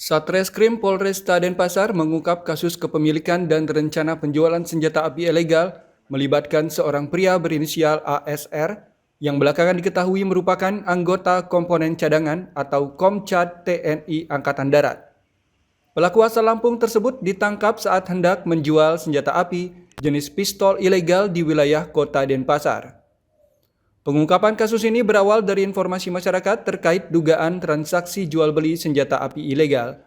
Satreskrim Polresta Denpasar mengungkap kasus kepemilikan dan rencana penjualan senjata api ilegal melibatkan seorang pria berinisial ASR yang belakangan diketahui merupakan anggota komponen cadangan atau Komcat TNI Angkatan Darat. Pelaku asal Lampung tersebut ditangkap saat hendak menjual senjata api jenis pistol ilegal di wilayah Kota Denpasar. Pengungkapan kasus ini berawal dari informasi masyarakat terkait dugaan transaksi jual beli senjata api ilegal.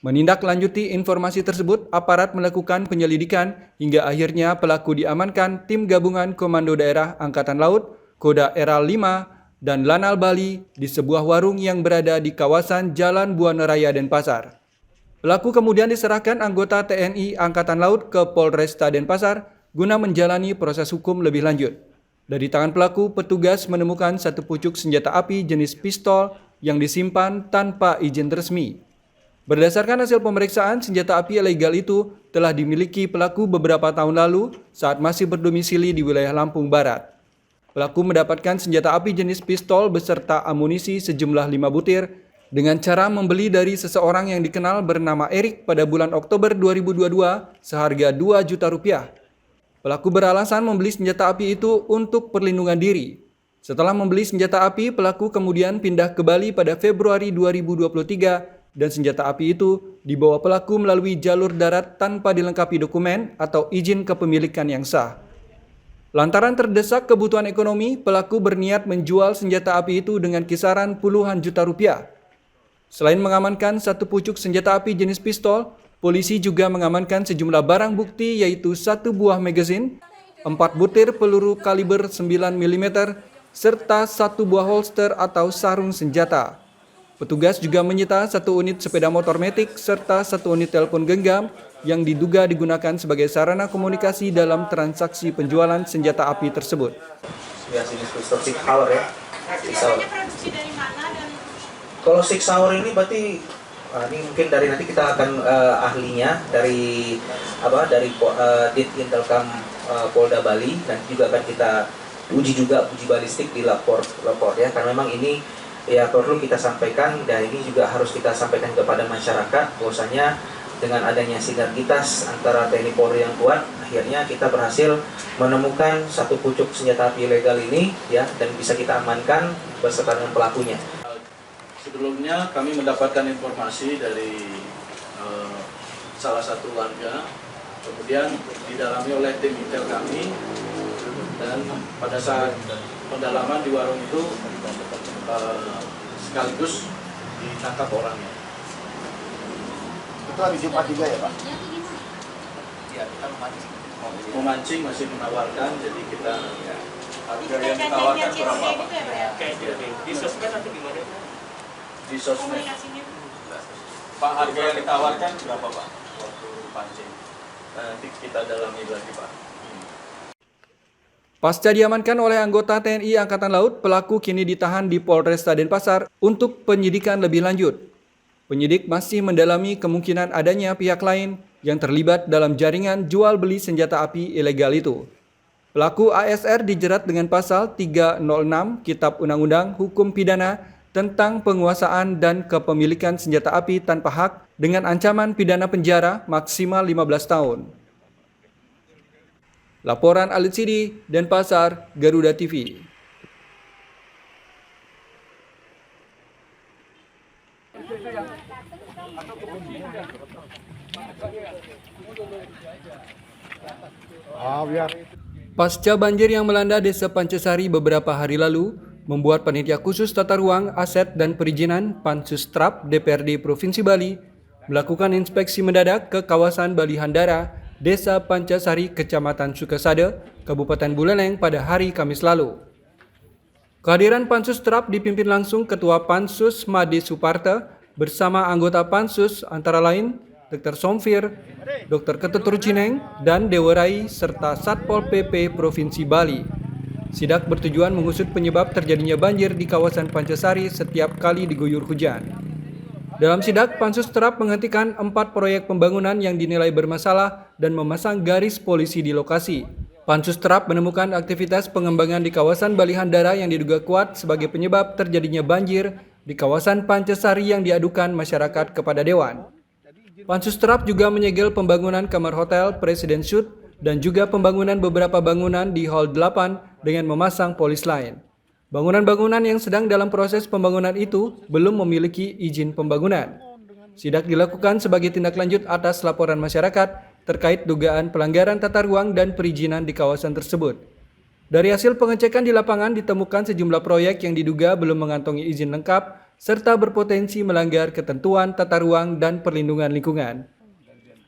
Menindaklanjuti informasi tersebut, aparat melakukan penyelidikan hingga akhirnya pelaku diamankan tim gabungan Komando Daerah Angkatan Laut, Koda Eral 5, dan Lanal Bali di sebuah warung yang berada di kawasan Jalan Buana Raya Denpasar. Pelaku kemudian diserahkan anggota TNI Angkatan Laut ke Polresta Denpasar guna menjalani proses hukum lebih lanjut. Dari tangan pelaku, petugas menemukan satu pucuk senjata api jenis pistol yang disimpan tanpa izin resmi. Berdasarkan hasil pemeriksaan, senjata api ilegal itu telah dimiliki pelaku beberapa tahun lalu saat masih berdomisili di wilayah Lampung Barat. Pelaku mendapatkan senjata api jenis pistol beserta amunisi sejumlah 5 butir dengan cara membeli dari seseorang yang dikenal bernama Erik pada bulan Oktober 2022 seharga 2 juta rupiah. Pelaku beralasan membeli senjata api itu untuk perlindungan diri. Setelah membeli senjata api, pelaku kemudian pindah ke Bali pada Februari 2023 dan senjata api itu dibawa pelaku melalui jalur darat tanpa dilengkapi dokumen atau izin kepemilikan yang sah. Lantaran terdesak kebutuhan ekonomi, pelaku berniat menjual senjata api itu dengan kisaran puluhan juta rupiah. Selain mengamankan satu pucuk senjata api jenis pistol, polisi juga mengamankan sejumlah barang bukti yaitu 1 buah magazin, 4 butir peluru kaliber 9 mm, serta 1 buah holster atau sarung senjata. Petugas juga menyita 1 unit sepeda motor metik serta 1 unit telepon genggam yang diduga digunakan sebagai sarana komunikasi dalam transaksi penjualan senjata api tersebut. Ya, jenis pistol Sig Sauer ya. Kalau Sig Sauer ini berarti ini mungkin dari nanti kita akan ahlinya dari Dit Intelkam Polda Bali, dan juga akan kita uji balistik di lapor ya, karena memang ini ya perlu kita sampaikan, dan ini juga harus kita sampaikan kepada masyarakat bahwasanya dengan adanya sinergitas antara TNI Polri yang kuat, akhirnya kita berhasil menemukan satu pucuk senjata api ilegal ini ya, dan bisa kita amankan beserta dengan pelakunya. Sebelumnya kami mendapatkan informasi dari salah satu warga, kemudian didalami oleh tim intel kami, dan pada saat pendalaman di warung itu sekaligus ditangkap orangnya. Itu hari Jumat juga ya Pak? Iya, kita memancing, masih menawarkan, jadi kita harga yang ditawarkan berapa Pak? Di sosmed atau gimana? Di sosmed. Pak, harga yang ditawarkan berapa Pak waktu pancing? Nanti kita dalami lagi Pak. Pasca diamankan oleh anggota TNI Angkatan Laut, pelaku kini ditahan di Polresta Denpasar untuk penyidikan lebih lanjut. Penyidik masih mendalami kemungkinan adanya pihak lain yang terlibat dalam jaringan jual beli senjata api ilegal itu. Pelaku ASR dijerat dengan pasal 306 Kitab Undang-Undang Hukum Pidana tentang penguasaan dan kepemilikan senjata api tanpa hak dengan ancaman pidana penjara maksimal 15 tahun. Laporan Alit Sidi, Denpasar, Garuda TV. Pasca banjir yang melanda Desa Pancasari beberapa hari lalu, membuat Panitia Khusus Tata Ruang, Aset, dan Perizinan Pansus TRAP DPRD Provinsi Bali melakukan inspeksi mendadak ke kawasan Bali Handara, Desa Pancasari, Kecamatan Sukasada, Kabupaten Buleleng pada hari Kamis lalu. Kehadiran Pansus TRAP dipimpin langsung Ketua Pansus Made Suparta bersama anggota Pansus antara lain Dr. Somfir, Dr. Ketut Rucineng, dan Dewarai serta Satpol PP Provinsi Bali. Sidak bertujuan mengusut penyebab terjadinya banjir di kawasan Pancasari setiap kali diguyur hujan. Dalam sidak, Pansus TRAP menghentikan 4 proyek pembangunan yang dinilai bermasalah dan memasang garis polisi di lokasi. Pansus TRAP menemukan aktivitas pengembangan di kawasan Bali Handara yang diduga kuat sebagai penyebab terjadinya banjir di kawasan Pancasari yang diadukan masyarakat kepada Dewan. Pansus TRAP juga menyegel pembangunan kamar hotel Presiden Suite dan juga pembangunan beberapa bangunan di Hall 8 dengan memasang polis lain. Bangunan-bangunan yang sedang dalam proses pembangunan itu belum memiliki izin pembangunan. Sidak dilakukan sebagai tindak lanjut atas laporan masyarakat terkait dugaan pelanggaran tata ruang dan perizinan di kawasan tersebut. Dari hasil pengecekan di lapangan ditemukan sejumlah proyek yang diduga belum mengantongi izin lengkap serta berpotensi melanggar ketentuan tata ruang dan perlindungan lingkungan.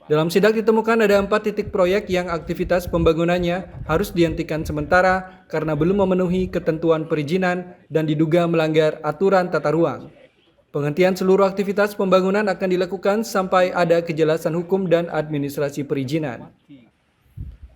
Dalam sidak ditemukan ada 4 titik proyek yang aktivitas pembangunannya harus dihentikan sementara karena belum memenuhi ketentuan perizinan dan diduga melanggar aturan tata ruang. Penghentian seluruh aktivitas pembangunan akan dilakukan sampai ada kejelasan hukum dan administrasi perizinan.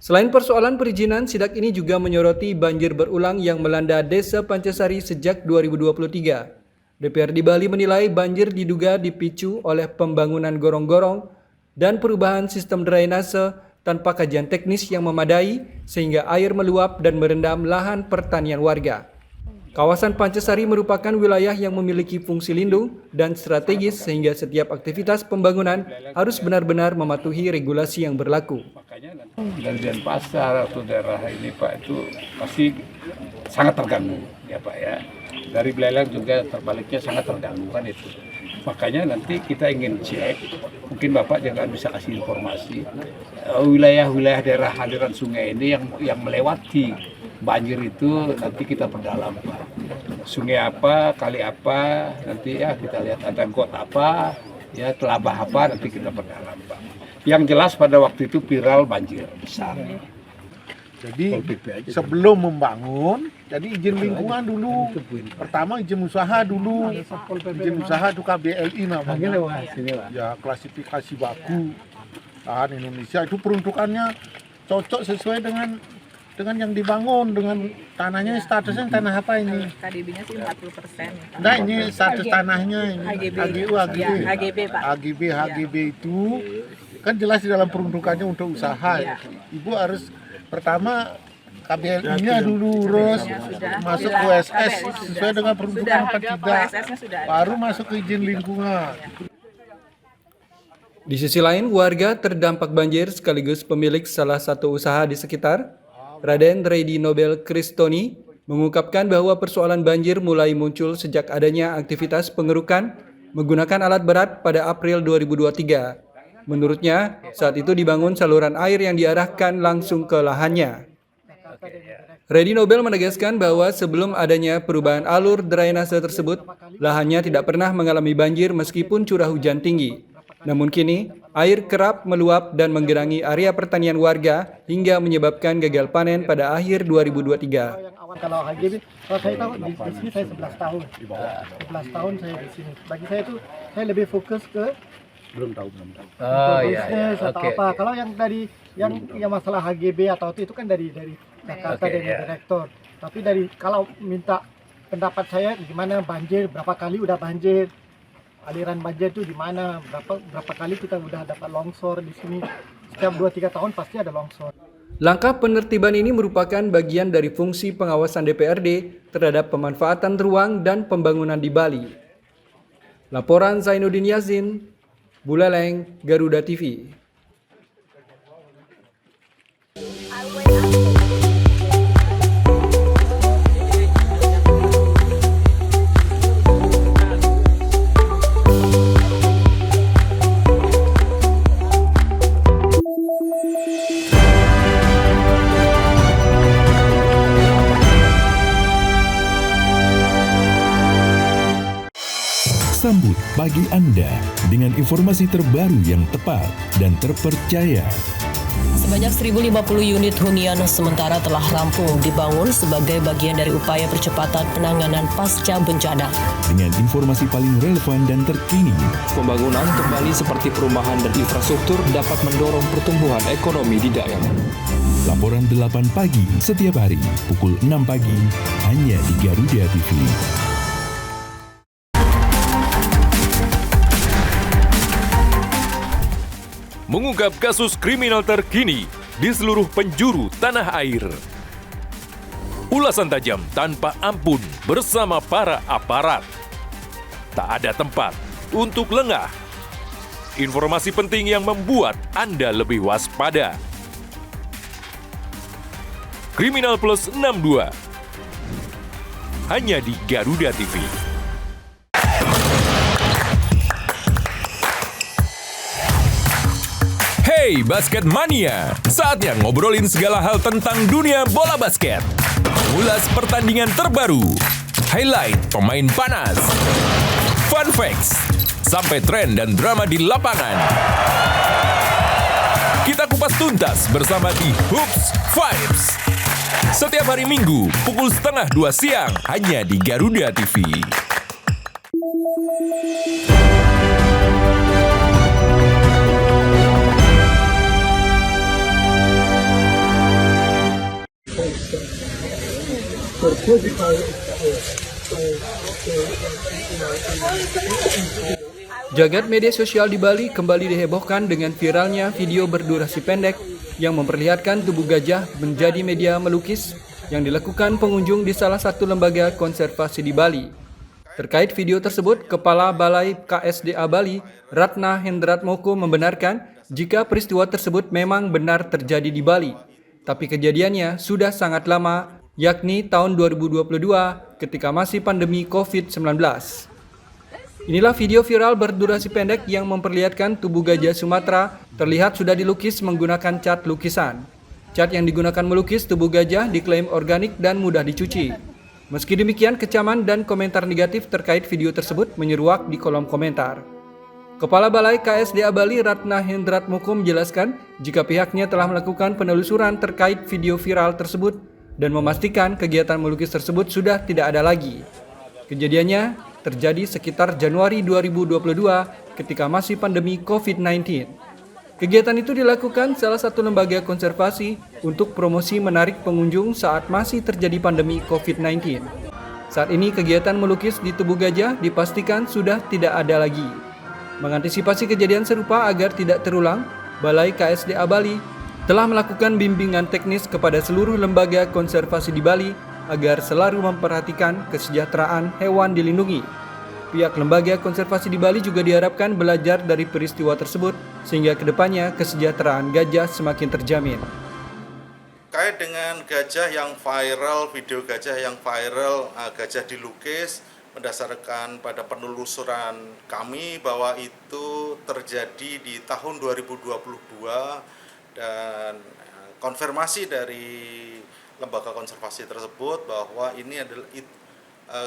Selain persoalan perizinan, sidak ini juga menyoroti banjir berulang yang melanda Desa Pancasari sejak 2023. DPRD Bali menilai banjir diduga dipicu oleh pembangunan gorong-gorong dan perubahan sistem drainase tanpa kajian teknis yang memadai sehingga air meluap dan merendam lahan pertanian warga. Kawasan Pancasari merupakan wilayah yang memiliki fungsi lindung dan strategis sehingga setiap aktivitas pembangunan harus benar-benar mematuhi regulasi yang berlaku. Makanya dari Denpasar atau daerah ini Pak itu pasti sangat terganggu ya Pak ya. Dari Buleleng juga terbaliknya sangat terganggu kan itu. Makanya nanti kita ingin cek, mungkin Bapak juga bisa kasih informasi wilayah-wilayah daerah aliran sungai ini yang melewati banjir itu nanti kita perdalam Pak. Sungai apa, kali apa, nanti ya kita lihat ada got apa, ya telabah apa nanti kita perdalam Pak. Yang jelas pada waktu itu viral banjir besar. Jadi sebelum membangun, jadi izin lingkungan dulu. Pertama izin usaha dulu. Izin usaha itu KBLI namanya. Ya klasifikasi baku lahan Indonesia itu peruntukannya cocok sesuai dengan yang dibangun, dengan tanahnya. Statusnya tanah apa ini? KDB-nya sih 40%. Nah ini status tanahnya ini. HGB. HGB Pak. HGB itu kan jelas di dalam peruntukannya untuk usaha. Ya. Ibu harus pertama KBLI-nya dulu urus, masuk ke OSS sesuai dengan peruntukan apa tidak, baru masuk ke izin lingkungan. Di sisi lain, warga terdampak banjir sekaligus pemilik salah satu usaha di sekitar, Raden Reidi Nobel Kristoni, mengungkapkan bahwa persoalan banjir mulai muncul sejak adanya aktivitas pengerukan menggunakan alat berat pada April 2023. Menurutnya, saat itu dibangun saluran air yang diarahkan langsung ke lahannya. Reidi Nobel menegaskan bahwa sebelum adanya perubahan alur drainase tersebut, lahannya tidak pernah mengalami banjir meskipun curah hujan tinggi. Namun kini, air kerap meluap dan menggenangi area pertanian warga hingga menyebabkan gagal panen pada akhir 2023. Kalau HGB, kalau saya tahu di sini saya 11 tahun. 11 tahun saya di sini. Bagi saya itu, saya lebih fokus ke belum tahu. bisnis atau apa. Kalau yang dari yang masalah HGB atau itu kan dari Jakarta dari direktur. Tapi dari kalau minta pendapat saya gimana banjir, berapa kali udah banjir, aliran banjir itu di mana, berapa kali kita udah dapat longsor di sini. Setiap 2-3 tahun pasti ada longsor. Langkah penertiban ini merupakan bagian dari fungsi pengawasan DPRD terhadap pemanfaatan ruang dan pembangunan di Bali. Laporan Zainuddin Yazin, Buleleng, Garuda TV. pagi Anda dengan informasi terbaru yang tepat dan terpercaya. Sebanyak 1.050 unit hunian sementara telah rampung dibangun sebagai bagian dari upaya percepatan penanganan pasca bencana. Dengan informasi paling relevan dan terkini, pembangunan kembali seperti perumahan dan infrastruktur dapat mendorong pertumbuhan ekonomi di daerah. Laporan 8 pagi setiap hari pukul 6 pagi hanya di Garuda TV. Mengungkap kasus kriminal terkini di seluruh penjuru tanah air. Ulasan tajam tanpa ampun bersama para aparat. Tak ada tempat untuk lengah. Informasi penting yang membuat Anda lebih waspada. Kriminal Plus 62 hanya di Garuda TV. Hey Basket Mania, saatnya ngobrolin segala hal tentang dunia bola basket. Ulas pertandingan terbaru, highlight pemain panas, fun facts, sampai tren dan drama di lapangan. Kita kupas tuntas bersama di Hoops Vibes. Setiap hari Minggu, pukul 1:30 siang, hanya di Garuda TV. Jagat media sosial di Bali kembali dihebohkan dengan viralnya video berdurasi pendek yang memperlihatkan tubuh gajah menjadi media melukis yang dilakukan pengunjung di salah satu lembaga konservasi di Bali. Terkait video tersebut, Kepala Balai KSDA Bali, Ratna Hendratmoko membenarkan jika peristiwa tersebut memang benar terjadi di Bali. Tapi kejadiannya sudah sangat lama, yakni tahun 2022 ketika masih pandemi COVID-19. Inilah video viral berdurasi pendek yang memperlihatkan tubuh gajah Sumatera terlihat sudah dilukis menggunakan cat lukisan. Cat yang digunakan melukis tubuh gajah diklaim organik dan mudah dicuci. Meski demikian, kecaman dan komentar negatif terkait video tersebut menyeruak di kolom komentar. Kepala Balai KSDA Bali Ratna Hendratmoko menjelaskan jika pihaknya telah melakukan penelusuran terkait video viral tersebut dan memastikan kegiatan melukis tersebut sudah tidak ada lagi. Kejadiannya terjadi sekitar Januari 2022 ketika masih pandemi COVID-19. Kegiatan itu dilakukan salah satu lembaga konservasi untuk promosi menarik pengunjung saat masih terjadi pandemi COVID-19. Saat ini kegiatan melukis di tubuh gajah dipastikan sudah tidak ada lagi. Mengantisipasi kejadian serupa agar tidak terulang, Balai KSDA Bali telah melakukan bimbingan teknis kepada seluruh lembaga konservasi di Bali agar selalu memperhatikan kesejahteraan hewan dilindungi. Pihak lembaga konservasi di Bali juga diharapkan belajar dari peristiwa tersebut sehingga kedepannya kesejahteraan gajah semakin terjamin. Terkait dengan gajah yang viral, video gajah yang viral, gajah dilukis, berdasarkan pada penelusuran kami bahwa itu terjadi di tahun 2022 dan konfirmasi dari lembaga konservasi tersebut bahwa ini adalah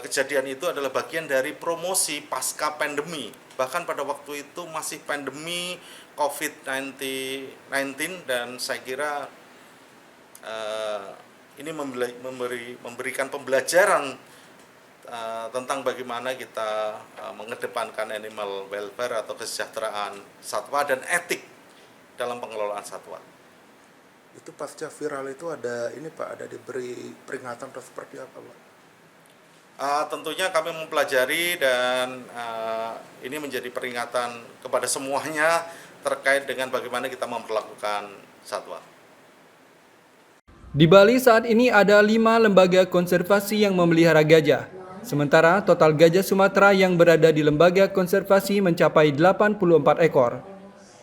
kejadian itu adalah bagian dari promosi pasca pandemi. Bahkan pada waktu itu masih pandemi COVID-19 dan saya kira ini memberikan pembelajaran tentang bagaimana kita mengedepankan animal welfare atau kesejahteraan satwa dan etik dalam pengelolaan satwa. Itu pasca viral itu ada ini Pak, ada diberi peringatan atau seperti apa Pak? Tentunya kami mempelajari dan ini menjadi peringatan kepada semuanya terkait dengan bagaimana kita memperlakukan satwa. Di Bali saat ini ada 5 lembaga konservasi yang memelihara gajah. Sementara total gajah Sumatera yang berada di lembaga konservasi mencapai 84 ekor.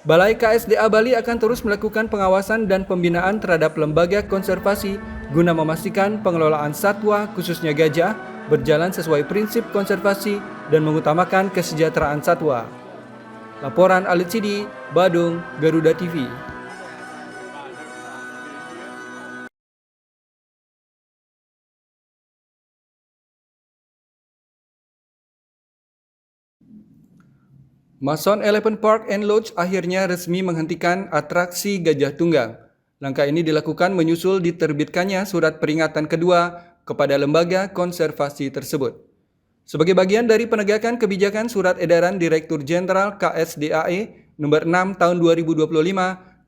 Balai KSDA Bali akan terus melakukan pengawasan dan pembinaan terhadap lembaga konservasi guna memastikan pengelolaan satwa khususnya gajah berjalan sesuai prinsip konservasi dan mengutamakan kesejahteraan satwa. Laporan Alit Sidi, Badung, Garuda TV. Mason Elephant Park and Lodge akhirnya resmi menghentikan atraksi Gajah Tunggang. Langkah ini dilakukan menyusul diterbitkannya surat peringatan kedua kepada lembaga konservasi tersebut. Sebagai bagian dari penegakan kebijakan Surat Edaran Direktur Jenderal KSDAE nomor 6 tahun 2025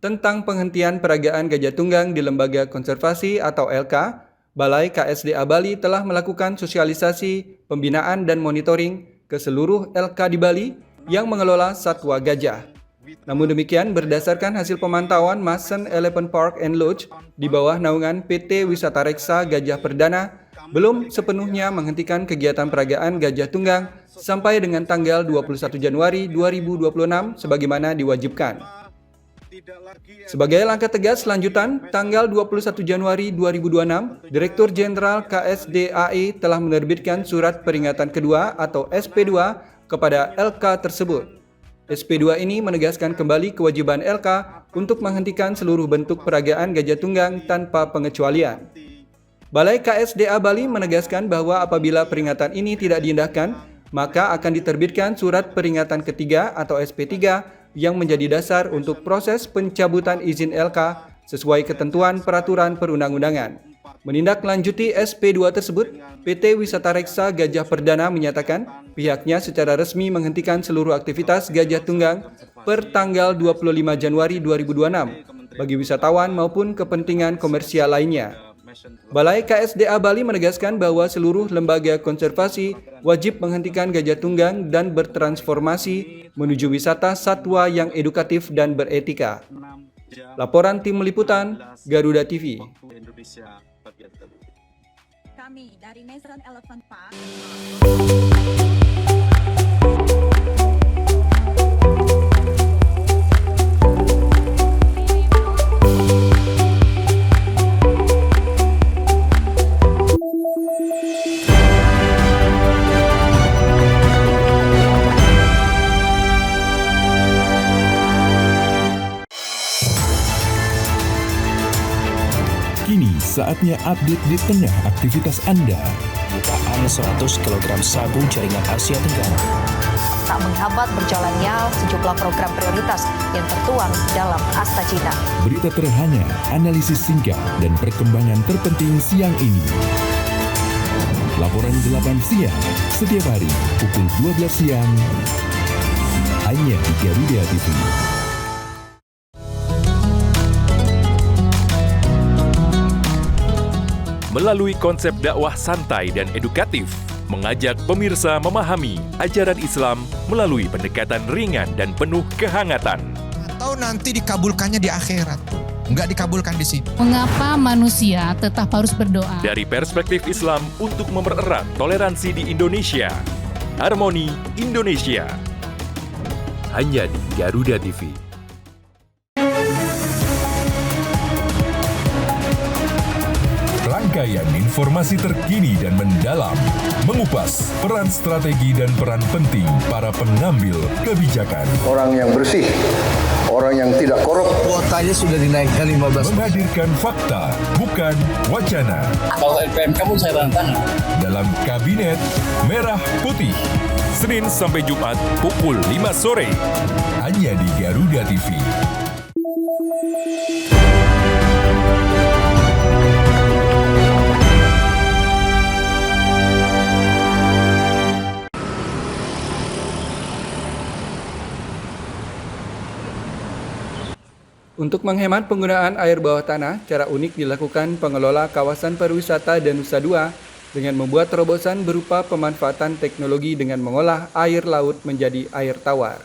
tentang penghentian peragaan Gajah Tunggang di Lembaga Konservasi atau LK, Balai KSDA Bali telah melakukan sosialisasi, pembinaan dan monitoring ke seluruh LK di Bali yang mengelola satwa gajah. Namun demikian, berdasarkan hasil pemantauan Mason Elephant Park and Lodge di bawah naungan PT Wisata Reksa Gajah Perdana belum sepenuhnya menghentikan kegiatan peragaan Gajah Tunggang sampai dengan tanggal 21 Januari 2026 sebagaimana diwajibkan. Sebagai langkah tegas lanjutan, tanggal 21 Januari 2026, Direktur Jenderal KSDAE telah menerbitkan surat peringatan kedua atau SP2 kepada LK tersebut. SP2 ini menegaskan kembali kewajiban LK untuk menghentikan seluruh bentuk peragaan Gajah Tunggang tanpa pengecualian. Balai KSDA Bali menegaskan bahwa apabila peringatan ini tidak diindahkan, maka akan diterbitkan surat peringatan ketiga atau SP3 yang menjadi dasar untuk proses pencabutan izin LK sesuai ketentuan peraturan perundang-undangan. Menindaklanjuti SP2 tersebut, PT Wisata Reksa Gajah Perdana menyatakan pihaknya secara resmi menghentikan seluruh aktivitas Gajah Tunggang per tanggal 25 Januari 2026 bagi wisatawan maupun kepentingan komersial lainnya. Balai KSDA Bali menegaskan bahwa seluruh lembaga konservasi wajib menghentikan Gajah Tunggang dan bertransformasi menuju wisata satwa yang edukatif dan beretika. Laporan Tim Liputan, Garuda TV. Kami dari Mason Elephant Park. Kini saatnya update di tengah aktivitas Anda. Bukaan 100 kg sabu jaringan Asia Tenggara. Tak menghambat berjalannya sejumlah program prioritas yang tertuang dalam Asta Cita. Berita terhangat, analisis singkat, dan perkembangan terpenting siang ini. Laporan 8 siang, setiap hari pukul 12 siang, hanya di Garuda TV. Melalui konsep dakwah santai dan edukatif, mengajak pemirsa memahami ajaran Islam melalui pendekatan ringan dan penuh kehangatan. Atau nanti dikabulkannya di akhirat, nggak dikabulkan di sini. Mengapa manusia tetap harus berdoa? Dari perspektif Islam untuk mempererat toleransi di Indonesia, Harmoni Indonesia. Hanya di Garuda TV. Rangkaian informasi terkini dan mendalam, mengupas peran strategi dan peran penting para pengambil kebijakan. Orang yang bersih, orang yang tidak korup. Kuotanya sudah dinaikkan 15%. Menghadirkan fakta, bukan wacana. Kalau LPMK pun saya tantang. Dalam Kabinet Merah Putih. Senin sampai Jumat pukul 5 sore. Hanya di Garuda TV. Untuk menghemat penggunaan air bawah tanah, cara unik dilakukan pengelola kawasan pariwisata Danusa II dengan membuat terobosan berupa pemanfaatan teknologi dengan mengolah air laut menjadi air tawar.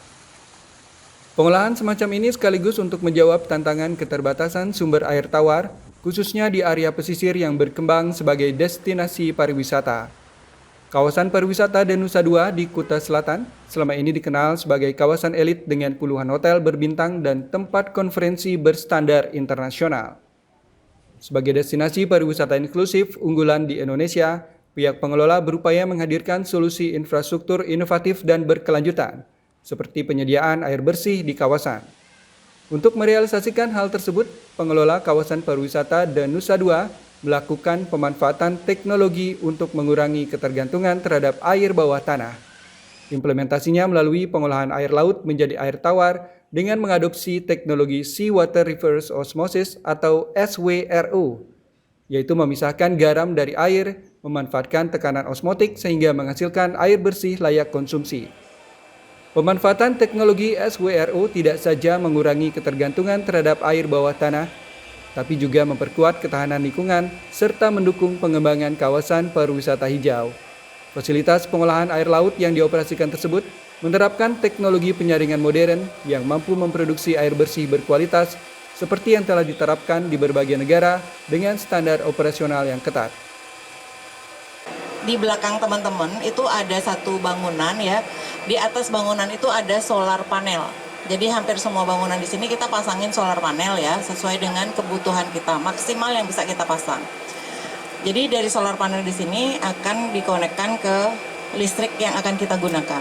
Pengolahan semacam ini sekaligus untuk menjawab tantangan keterbatasan sumber air tawar, khususnya di area pesisir yang berkembang sebagai destinasi pariwisata. Kawasan pariwisata Danusa II di Kuta Selatan selama ini dikenal sebagai kawasan elit dengan puluhan hotel berbintang dan tempat konferensi berstandar internasional. Sebagai destinasi pariwisata inklusif unggulan di Indonesia, pihak pengelola berupaya menghadirkan solusi infrastruktur inovatif dan berkelanjutan, seperti penyediaan air bersih di kawasan. Untuk merealisasikan hal tersebut, pengelola kawasan pariwisata Danusa II melakukan pemanfaatan teknologi untuk mengurangi ketergantungan terhadap air bawah tanah. Implementasinya melalui pengolahan air laut menjadi air tawar dengan mengadopsi teknologi Seawater Reverse Osmosis atau SWRO, yaitu memisahkan garam dari air, memanfaatkan tekanan osmotik sehingga menghasilkan air bersih layak konsumsi. Pemanfaatan teknologi SWRO tidak saja mengurangi ketergantungan terhadap air bawah tanah, tapi juga memperkuat ketahanan lingkungan serta mendukung pengembangan kawasan pariwisata hijau. Fasilitas pengolahan air laut yang dioperasikan tersebut menerapkan teknologi penyaringan modern yang mampu memproduksi air bersih berkualitas seperti yang telah diterapkan di berbagai negara dengan standar operasional yang ketat. Di belakang teman-teman itu ada satu bangunan ya. Di atas bangunan itu ada solar panel. Jadi hampir semua bangunan di sini kita pasangin solar panel ya, sesuai dengan kebutuhan kita, maksimal yang bisa kita pasang. Jadi dari solar panel di sini akan dikonekkan ke listrik yang akan kita gunakan.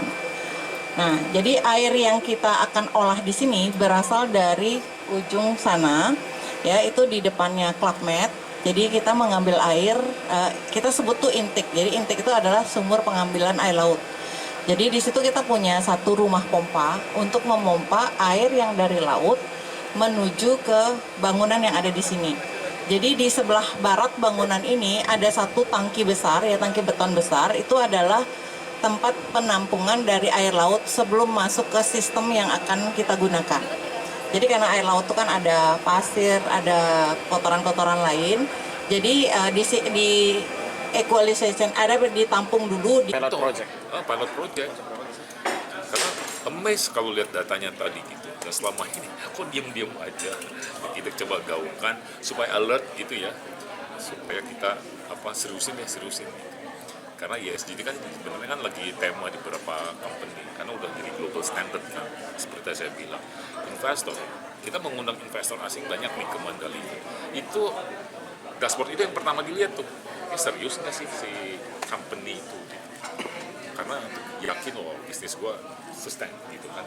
Nah, jadi air yang kita akan olah di sini berasal dari ujung sana, ya itu di depannya Club Med. Jadi kita mengambil air, kita sebut tuh intake. Jadi intake itu adalah sumur pengambilan air laut. Jadi di situ kita punya satu rumah pompa untuk memompa air yang dari laut menuju ke bangunan yang ada di sini. Jadi di sebelah barat bangunan ini ada satu tangki besar, ya tangki beton besar, itu adalah tempat penampungan dari air laut sebelum masuk ke sistem yang akan kita gunakan. Jadi karena air laut itu kan ada pasir, ada kotoran-kotoran lain, jadi di equalization ada ditampung dulu. Pilot project. Pilot project. Karena amazed kalau lihat datanya tadi gitu. Dan selama ini kok diam-diam aja. Kita coba gaungkan supaya alert gitu ya. Supaya kita seriusin. Karena ESG ini kan sebenarnya kan lagi tema di beberapa company. Karena udah jadi global standard kan. Seperti saya bilang. Investor, kita mengundang investor asing banyak nih ke Mandalika. Itu dashboard itu yang pertama dilihat tuh. Serius nggak sih si company itu gitu. Karena yakin bisnis gua sustain gitu kan.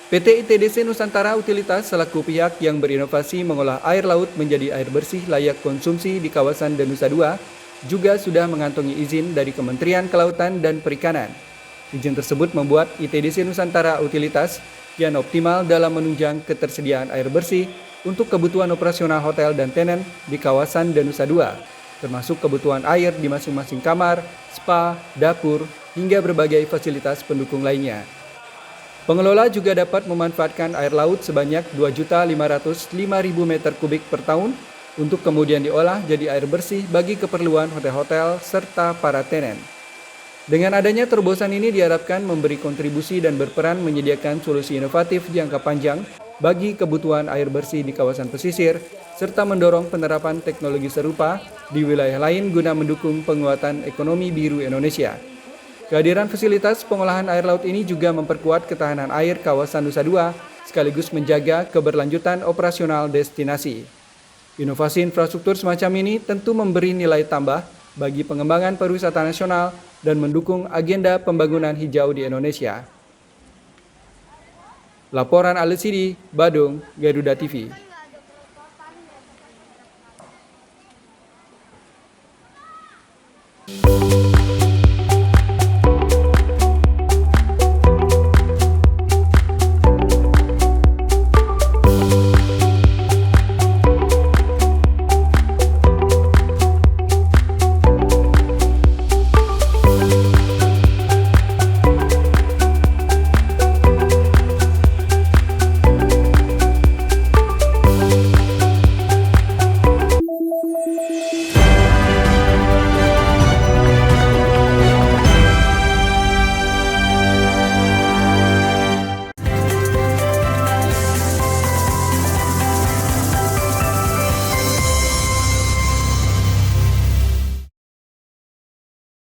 PT ITDC Nusantara Utilitas selaku pihak yang berinovasi mengolah air laut menjadi air bersih layak konsumsi di kawasan Danusa II juga sudah mengantongi izin dari Kementerian Kelautan dan Perikanan. Izin tersebut membuat ITDC Nusantara Utilitas kian optimal dalam menunjang ketersediaan air bersih untuk kebutuhan operasional hotel dan tenen di kawasan Danusa II, termasuk kebutuhan air di masing-masing kamar, spa, dapur, hingga berbagai fasilitas pendukung lainnya. Pengelola juga dapat memanfaatkan air laut sebanyak 2.505.000 meter kubik per tahun untuk kemudian diolah jadi air bersih bagi keperluan hotel-hotel serta para tenen. Dengan adanya terobosan ini diharapkan memberi kontribusi dan berperan menyediakan solusi inovatif jangka panjang bagi kebutuhan air bersih di kawasan pesisir, serta mendorong penerapan teknologi serupa di wilayah lain guna mendukung penguatan ekonomi biru Indonesia. Kehadiran fasilitas pengolahan air laut ini juga memperkuat ketahanan air kawasan Nusa Dua, sekaligus menjaga keberlanjutan operasional destinasi. Inovasi infrastruktur semacam ini tentu memberi nilai tambah bagi pengembangan pariwisata nasional dan mendukung agenda pembangunan hijau di Indonesia. Laporan Al-Sidi, Badung, Garuda TV.